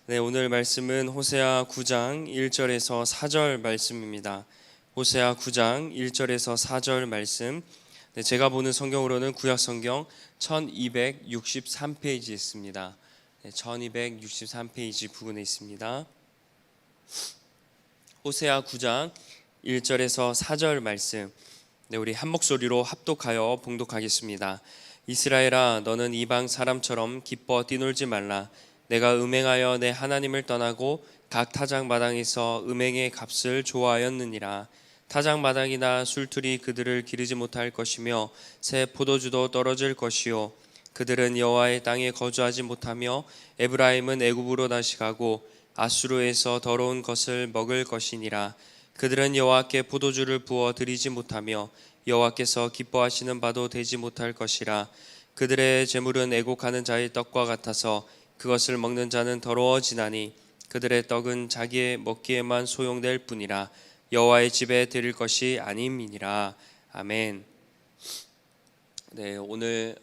네, 오늘 말씀은 호세아 9장 1절에서 4절 말씀입니다. 호세아 9장 1절에서 4절 말씀. 네, 제가 보는 성경으로는 구약 성경 1263페이지에 있습니다. 네, 1263페이지 부근에 있습니다. 호세아 9장 1절에서 4절 말씀. 네, 우리 한 목소리로 합독하여 봉독하겠습니다. 이스라엘아, 너는 이방 사람처럼 기뻐 뛰놀지 말라. 내가 음행하여 내 하나님을 떠나고 각 타작마당에서 음행의 값을 좋아하였느니라. 타작마당이나 술틀이 그들을 기르지 못할 것이며 새 포도주도 떨어질 것이요 그들은 여호와의 땅에 거주하지 못하며 에브라임은 애굽으로 다시 가고 아수르에서 더러운 것을 먹을 것이니라. 그들은 여호와께 포도주를 부어 드리지 못하며 여호와께서 기뻐하시는 바도 되지 못할 것이라. 그들의 재물은 애곡하는 자의 떡과 같아서 그것을 먹는 자는 더러워지나니 그들의 떡은 자기의 먹기에만 소용될 뿐이라. 여호와의 집에 드릴 것이 아님이니라. 아멘. 네, 오늘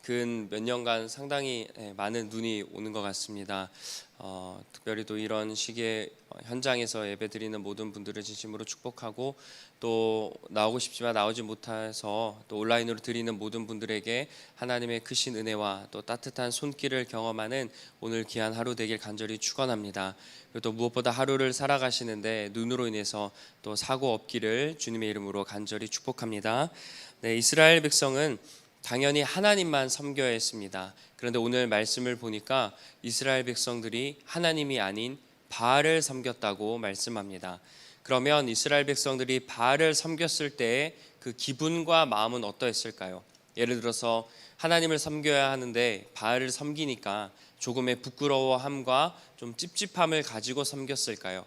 근 몇 년간 상당히 많은 눈이 오는 것 같습니다. 특별히 또 이런 시기에 현장에서 예배드리는 모든 분들을 진심으로 축복하고, 또 나오고 싶지만 나오지 못해서 또 온라인으로 드리는 모든 분들에게 하나님의 크신 은혜와 또 따뜻한 손길을 경험하는 오늘 귀한 하루 되길 간절히 축원합니다. 그리고 또 무엇보다 하루를 살아가시는데 눈으로 인해서 또 사고 없기를 주님의 이름으로 간절히 축복합니다. 네, 이스라엘 백성은 당연히 하나님만 섬겨야 했습니다. 그런데 오늘 말씀을 보니까 이스라엘 백성들이 하나님이 아닌 바알을 섬겼다고 말씀합니다. 그러면 이스라엘 백성들이 바알을 섬겼을 때의 그 기분과 마음은 어떠했을까요? 예를 들어서 하나님을 섬겨야 하는데 바알을 섬기니까 조금의 부끄러워함과 좀 찝찝함을 가지고 섬겼을까요?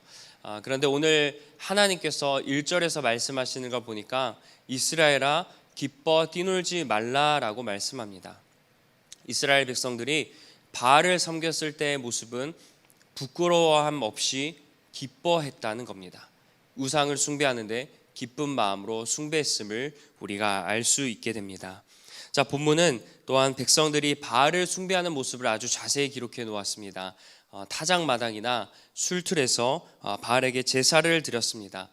그런데 오늘 하나님께서 1절에서 말씀하시는 걸 보니까 이스라엘아 기뻐 뛰놀지 말라라고 말씀합니다. 이스라엘 백성들이 바알을 섬겼을 때의 모습은 부끄러워함 없이 기뻐했다는 겁니다. 우상을 숭배하는데 기쁜 마음으로 숭배했음을 우리가 알 수 있게 됩니다. 자, 본문은 또한 백성들이 바알을 숭배하는 모습을 아주 자세히 기록해 놓았습니다. 타작마당이나 술틀에서 바알에게 제사를 드렸습니다.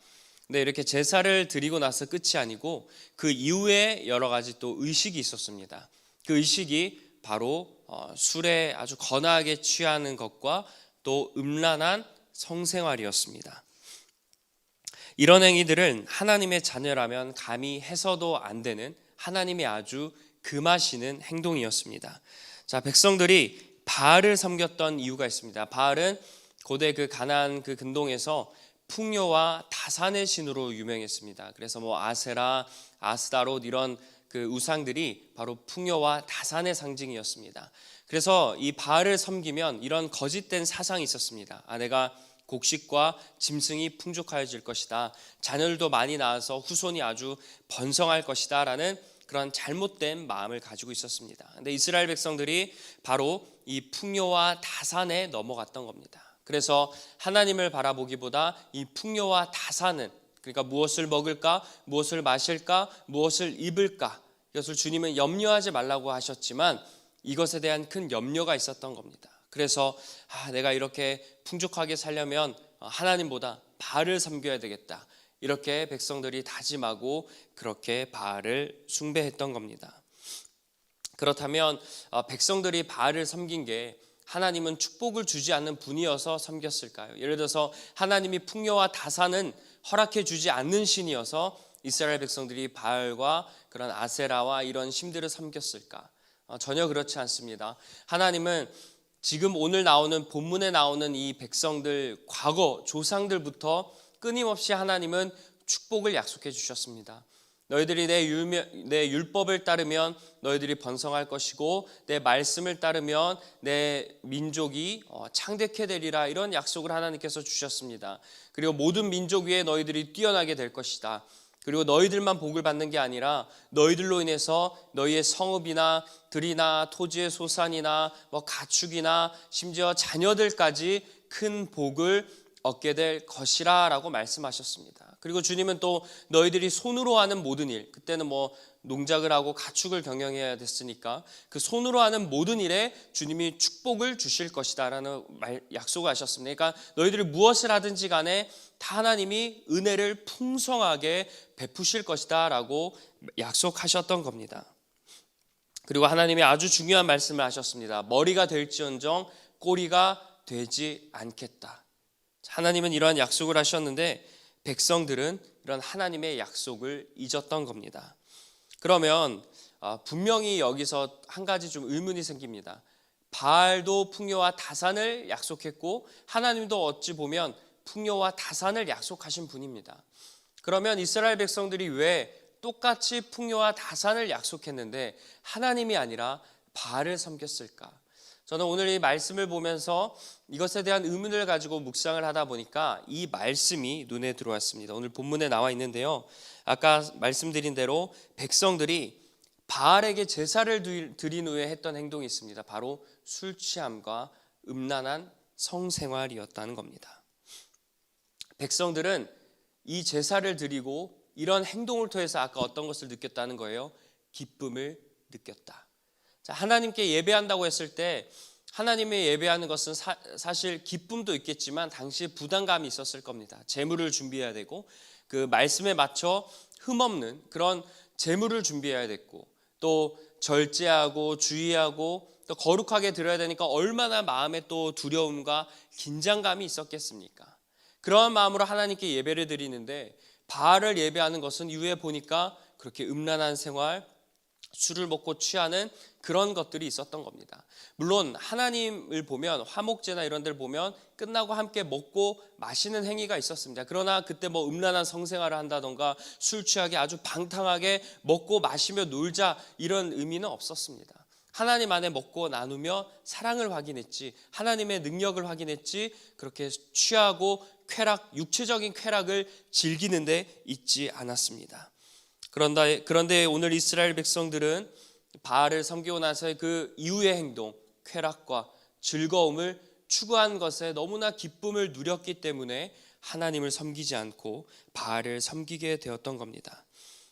근데 이렇게 제사를 드리고 나서 끝이 아니고 그 이후에 여러 가지 또 의식이 있었습니다. 그 의식이 바로 술에 아주 거나하게 취하는 것과 또 음란한 성생활이었습니다. 이런 행위들은 하나님의 자녀라면 감히 해서도 안 되는 하나님이 아주 금하시는 행동이었습니다. 자, 백성들이 바알을 섬겼던 이유가 있습니다. 바알은 고대 그 가나안 그 근동에서 풍요와 다산의 신으로 유명했습니다. 그래서 아세라, 아스다롯 이런 그 우상들이 바로 풍요와 다산의 상징이었습니다. 그래서 이 바알을 섬기면 이런 거짓된 사상이 있었습니다. 내가 곡식과 짐승이 풍족하여질 것이다. 자녀들도 많이 낳아서 후손이 아주 번성할 것이다 라는 그런 잘못된 마음을 가지고 있었습니다. 그런데 이스라엘 백성들이 바로 이 풍요와 다산에 넘어갔던 겁니다. 그래서 하나님을 바라보기보다 이 풍요와 다산은, 그러니까 무엇을 먹을까, 무엇을 마실까, 무엇을 입을까, 이것을 주님은 염려하지 말라고 하셨지만 이것에 대한 큰 염려가 있었던 겁니다. 그래서 내가 이렇게 풍족하게 살려면 하나님보다 바알을 섬겨야 되겠다, 이렇게 백성들이 다짐하고 그렇게 바알을 숭배했던 겁니다. 그렇다면 백성들이 바알을 섬긴 게 하나님은 축복을 주지 않는 분이어서 섬겼을까요? 예를 들어서 하나님이 풍요와 다산은 허락해 주지 않는 신이어서 이스라엘 백성들이 바알과 그런 아세라와 이런 신들을 섬겼을까? 전혀 그렇지 않습니다. 하나님은 지금 오늘 나오는 본문에 나오는 이 백성들 과거 조상들부터 끊임없이 하나님은 축복을 약속해 주셨습니다. 너희들이 내 율법을 따르면 너희들이 번성할 것이고 내 말씀을 따르면 내 민족이 창대케 되리라, 이런 약속을 하나님께서 주셨습니다. 그리고 모든 민족 위에 너희들이 뛰어나게 될 것이다. 그리고 너희들만 복을 받는 게 아니라 너희들로 인해서 너희의 성읍이나 들이나 토지의 소산이나 가축이나 심지어 자녀들까지 큰 복을 얻게 될 것이라 라고 말씀하셨습니다. 그리고 주님은 또 너희들이 손으로 하는 모든 일, 그때는 뭐 농작을 하고 가축을 경영해야 됐으니까 그 손으로 하는 모든 일에 주님이 축복을 주실 것이다 라는 약속을 하셨습니다. 그러니까 너희들이 무엇을 하든지 간에 다 하나님이 은혜를 풍성하게 베푸실 것이다 라고 약속하셨던 겁니다. 그리고 하나님이 아주 중요한 말씀을 하셨습니다. 머리가 될지언정 꼬리가 되지 않겠다. 하나님은 이러한 약속을 하셨는데 백성들은 이런 하나님의 약속을 잊었던 겁니다. 그러면 분명히 여기서 한 가지 좀 의문이 생깁니다. 바알도 풍요와 다산을 약속했고 하나님도 어찌 보면 풍요와 다산을 약속하신 분입니다. 그러면 이스라엘 백성들이 왜 똑같이 풍요와 다산을 약속했는데 하나님이 아니라 바알을 섬겼을까? 저는 오늘 이 말씀을 보면서 이것에 대한 의문을 가지고 묵상을 하다 보니까 이 말씀이 눈에 들어왔습니다. 오늘 본문에 나와 있는데요. 아까 말씀드린 대로 백성들이 바알에게 제사를 드린 후에 했던 행동이 있습니다. 바로 술 취함과 음란한 성생활이었다는 겁니다. 백성들은 이 제사를 드리고 이런 행동을 통해서 아까 어떤 것을 느꼈다는 거예요? 기쁨을 느꼈다. 자, 하나님께 예배한다고 했을 때 하나님의 예배하는 것은 사실 기쁨도 있겠지만 당시에 부담감이 있었을 겁니다. 제물을 준비해야 되고 그 말씀에 맞춰 흠없는 그런 제물을 준비해야 됐고 또 절제하고 주의하고 또 거룩하게 드려야 되니까 얼마나 마음에 또 두려움과 긴장감이 있었겠습니까? 그러한 마음으로 하나님께 예배를 드리는데 바알을 예배하는 것은 이후에 보니까 그렇게 음란한 생활, 술을 먹고 취하는 그런 것들이 있었던 겁니다. 물론 하나님을 보면 화목제나 이런 데를 보면 끝나고 함께 먹고 마시는 행위가 있었습니다. 그러나 그때 뭐 음란한 성생활을 한다던가 술 취하게 아주 방탕하게 먹고 마시며 놀자 이런 의미는 없었습니다. 하나님 안에 먹고 나누며 사랑을 확인했지 하나님의 능력을 확인했지 그렇게 취하고 육체적인 쾌락을 즐기는 데 있지 않았습니다. 그런데 오늘 이스라엘 백성들은 바알을 섬기고 나서의 그 이후의 행동, 쾌락과 즐거움을 추구한 것에 너무나 기쁨을 누렸기 때문에 하나님을 섬기지 않고 바알을 섬기게 되었던 겁니다.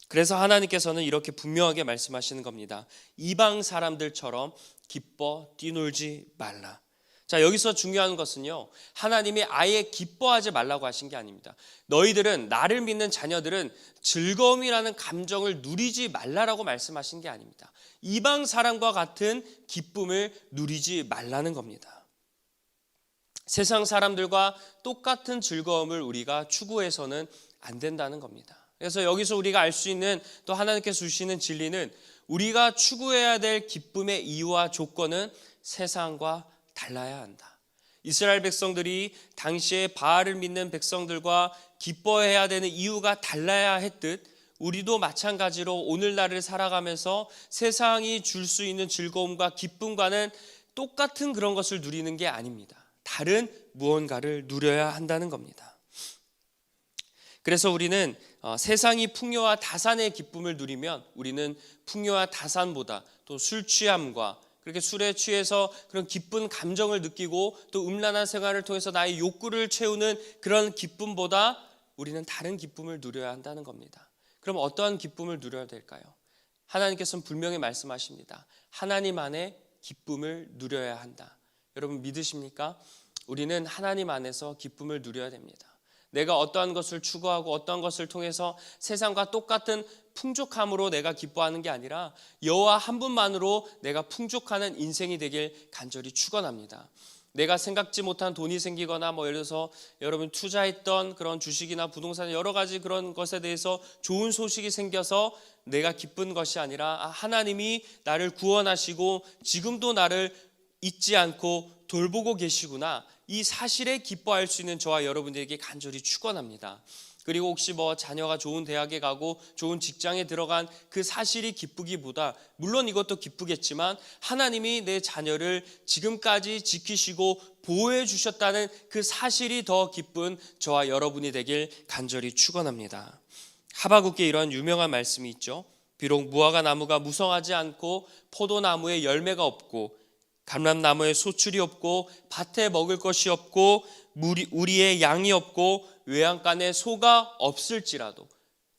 그래서 하나님께서는 이렇게 분명하게 말씀하시는 겁니다. 이방 사람들처럼 기뻐 뛰놀지 말라. 자, 여기서 중요한 것은요, 하나님이 아예 기뻐하지 말라고 하신 게 아닙니다. 너희들은, 나를 믿는 자녀들은 즐거움이라는 감정을 누리지 말라라고 말씀하신 게 아닙니다. 이방 사람과 같은 기쁨을 누리지 말라는 겁니다. 세상 사람들과 똑같은 즐거움을 우리가 추구해서는 안 된다는 겁니다. 그래서 여기서 우리가 알 수 있는 또 하나님께서 주시는 진리는 우리가 추구해야 될 기쁨의 이유와 조건은 세상과 달라야 한다. 이스라엘 백성들이 당시에 바알을 믿는 백성들과 기뻐해야 되는 이유가 달라야 했듯 우리도 마찬가지로 오늘날을 살아가면서 세상이 줄 수 있는 즐거움과 기쁨과는 똑같은 그런 것을 누리는 게 아닙니다. 다른 무언가를 누려야 한다는 겁니다. 그래서 우리는 세상이 풍요와 다산의 기쁨을 누리면 우리는 풍요와 다산보다 또 술 취함과 그렇게 술에 취해서 그런 기쁜 감정을 느끼고 또 음란한 생활을 통해서 나의 욕구를 채우는 그런 기쁨보다 우리는 다른 기쁨을 누려야 한다는 겁니다. 그럼 어떠한 기쁨을 누려야 될까요? 하나님께서는 분명히 말씀하십니다. 하나님 안에 기쁨을 누려야 한다. 여러분 믿으십니까? 우리는 하나님 안에서 기쁨을 누려야 됩니다. 내가 어떠한 것을 추구하고 어떠한 것을 통해서 세상과 똑같은 풍족함으로 내가 기뻐하는 게 아니라 여호와 한 분만으로 내가 풍족하는 인생이 되길 간절히 축원합니다. 내가 생각지 못한 돈이 생기거나 예를 들어서 여러분 투자했던 그런 주식이나 부동산 여러 가지 그런 것에 대해서 좋은 소식이 생겨서 내가 기쁜 것이 아니라 하나님이 나를 구원하시고 지금도 나를 잊지 않고 돌보고 계시구나. 이 사실에 기뻐할 수 있는 저와 여러분들에게 간절히 축원합니다. 그리고 혹시 자녀가 좋은 대학에 가고 좋은 직장에 들어간 그 사실이 기쁘기보다 물론 이것도 기쁘겠지만 하나님이 내 자녀를 지금까지 지키시고 보호해 주셨다는 그 사실이 더 기쁜 저와 여러분이 되길 간절히 축원합니다. 하바국에 이런 유명한 말씀이 있죠. 비록 무화과 나무가 무성하지 않고 포도나무에 열매가 없고 감람나무에 소출이 없고 밭에 먹을 것이 없고 우리의 양이 없고 외양간에 소가 없을지라도,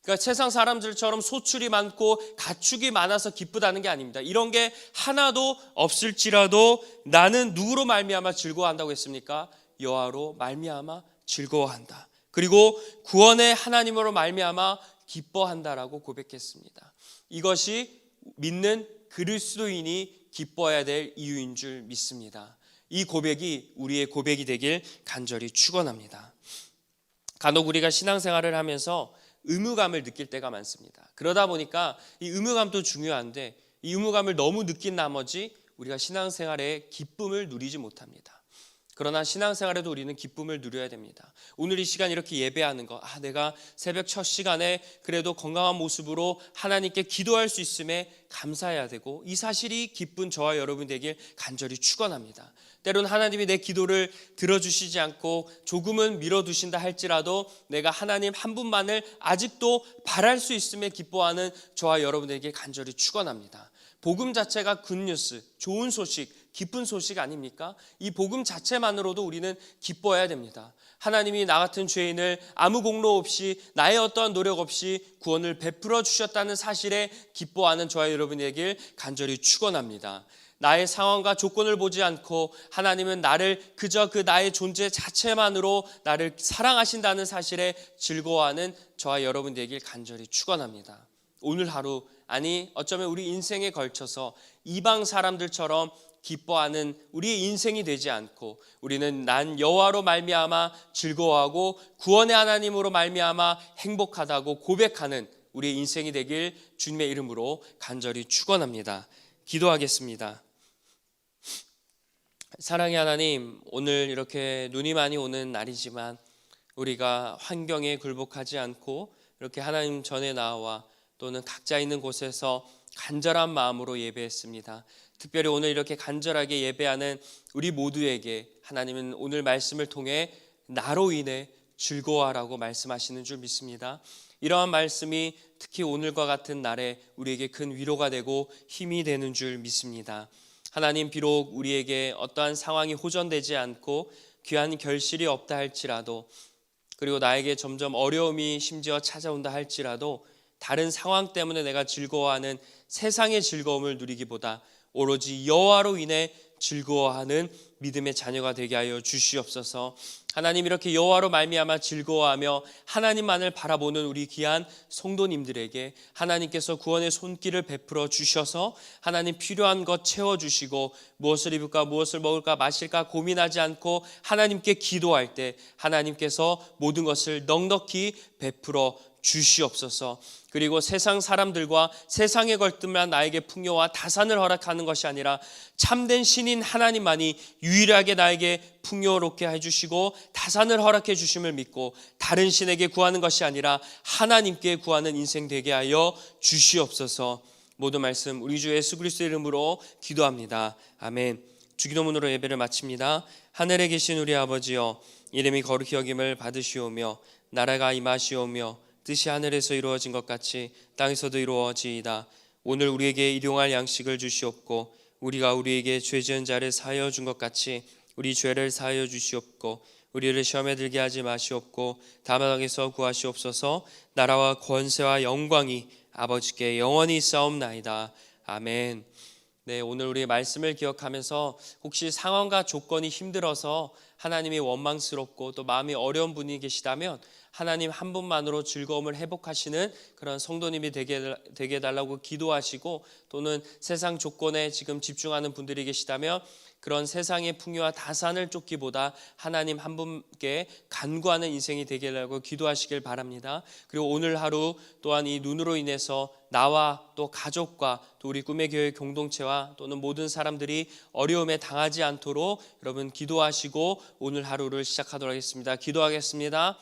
그러니까 세상 사람들처럼 소출이 많고 가축이 많아서 기쁘다는 게 아닙니다. 이런 게 하나도 없을지라도 나는 누구로 말미암아 즐거워한다고 했습니까? 여호와로 말미암아 즐거워한다. 그리고 구원의 하나님으로 말미암아 기뻐한다라고 고백했습니다. 이것이 믿는 그리스도인이 기뻐해야 될 이유인 줄 믿습니다. 이 고백이 우리의 고백이 되길 간절히 축원합니다. 간혹 우리가 신앙생활을 하면서 의무감을 느낄 때가 많습니다. 그러다 보니까 이 의무감도 중요한데 이 의무감을 너무 느낀 나머지 우리가 신앙생활에 기쁨을 누리지 못합니다. 그러나 신앙생활에도 우리는 기쁨을 누려야 됩니다. 오늘 이 시간 이렇게 예배하는 거, 내가 새벽 첫 시간에 그래도 건강한 모습으로 하나님께 기도할 수 있음에 감사해야 되고, 이 사실이 기쁜 저와 여러분 되길 간절히 축원합니다. 때로는 하나님이 내 기도를 들어주시지 않고 조금은 미뤄두신다 할지라도 내가 하나님 한 분만을 아직도 바랄 수 있음에 기뻐하는 저와 여러분에게 간절히 축원합니다. 복음 자체가 굿뉴스, 좋은 소식, 기쁜 소식 아닙니까? 이 복음 자체만으로도 우리는 기뻐해야 됩니다. 하나님이 나 같은 죄인을 아무 공로 없이 나의 어떠한 노력 없이 구원을 베풀어 주셨다는 사실에 기뻐하는 저와 여러분에게 간절히 축원합니다. 나의 상황과 조건을 보지 않고 하나님은 나를 그저 그 나의 존재 자체만으로 나를 사랑하신다는 사실에 즐거워하는 저와 여러분 되길 간절히 축원합니다. 오늘 하루, 아니 어쩌면 우리 인생에 걸쳐서 이방 사람들처럼 기뻐하는 우리의 인생이 되지 않고 우리는 난 여호와로 말미암아 즐거워하고 구원의 하나님으로 말미암아 행복하다고 고백하는 우리의 인생이 되길 주님의 이름으로 간절히 축원합니다. 기도하겠습니다. 사랑의 하나님, 오늘 이렇게 눈이 많이 오는 날이지만 우리가 환경에 굴복하지 않고 이렇게 하나님 전에 나와 또는 각자 있는 곳에서 간절한 마음으로 예배했습니다. 특별히 오늘 이렇게 간절하게 예배하는 우리 모두에게 하나님은 오늘 말씀을 통해 나로 인해 즐거워하라고 말씀하시는 줄 믿습니다. 이러한 말씀이 특히 오늘과 같은 날에 우리에게 큰 위로가 되고 힘이 되는 줄 믿습니다. 하나님, 비록 우리에게 어떠한 상황이 호전되지 않고 귀한 결실이 없다 할지라도, 그리고 나에게 점점 어려움이 심지어 찾아온다 할지라도 다른 상황 때문에 내가 즐거워하는 세상의 즐거움을 누리기보다 오로지 여호와로 인해 즐거워하는 믿음의 자녀가 되게 하여 주시옵소서. 하나님, 이렇게 여호와로 말미암아 즐거워하며 하나님만을 바라보는 우리 귀한 성도님들에게 하나님께서 구원의 손길을 베풀어 주셔서 하나님 필요한 것 채워주시고 무엇을 입을까 무엇을 먹을까 마실까 고민하지 않고 하나님께 기도할 때 하나님께서 모든 것을 넉넉히 베풀어 주시옵소서. 그리고 세상 사람들과 세상에 걸들만 나에게 풍요와 다산을 허락하는 것이 아니라 참된 신인 하나님만이 유일하게 나에게 풍요롭게 해주시고 다산을 허락해 주심을 믿고 다른 신에게 구하는 것이 아니라 하나님께 구하는 인생 되게 하여 주시옵소서. 모든 말씀 우리 주 예수 그리스도의 이름으로 기도합니다. 아멘. 주기도문으로 예배를 마칩니다. 하늘에 계신 우리 아버지여, 이름이 거룩히 여김을 받으시오며 나라가 임하시오며 뜻이 하늘에서 이루어진 것 같이 땅에서도 이루어지이다. 오늘 우리에게 일용할 양식을 주시옵고 우리가 우리에게 죄 지은 자를 사하여 준 것 같이 우리 죄를 사하여 주시옵고 우리를 시험에 들게 하지 마시옵고 다만 악에서 구하시옵소서. 나라와 권세와 영광이 아버지께 영원히 있사옵나이다. 아멘. 네, 오늘 우리 말씀을 기억하면서 혹시 상황과 조건이 힘들어서 하나님이 원망스럽고 또 마음이 어려운 분이 계시다면 하나님 한 분만으로 즐거움을 회복하시는 그런 성도님이 되게 해달라고 기도하시고, 또는 세상 조건에 지금 집중하는 분들이 계시다면 그런 세상의 풍요와 다산을 쫓기보다 하나님 한 분께 간구하는 인생이 되게 하라고 기도하시길 바랍니다. 그리고 오늘 하루 또한 이 눈으로 인해서 나와 또 가족과 또 우리 꿈의 교회 공동체와 또는 모든 사람들이 어려움에 당하지 않도록 여러분 기도하시고 오늘 하루를 시작하도록 하겠습니다. 기도하겠습니다.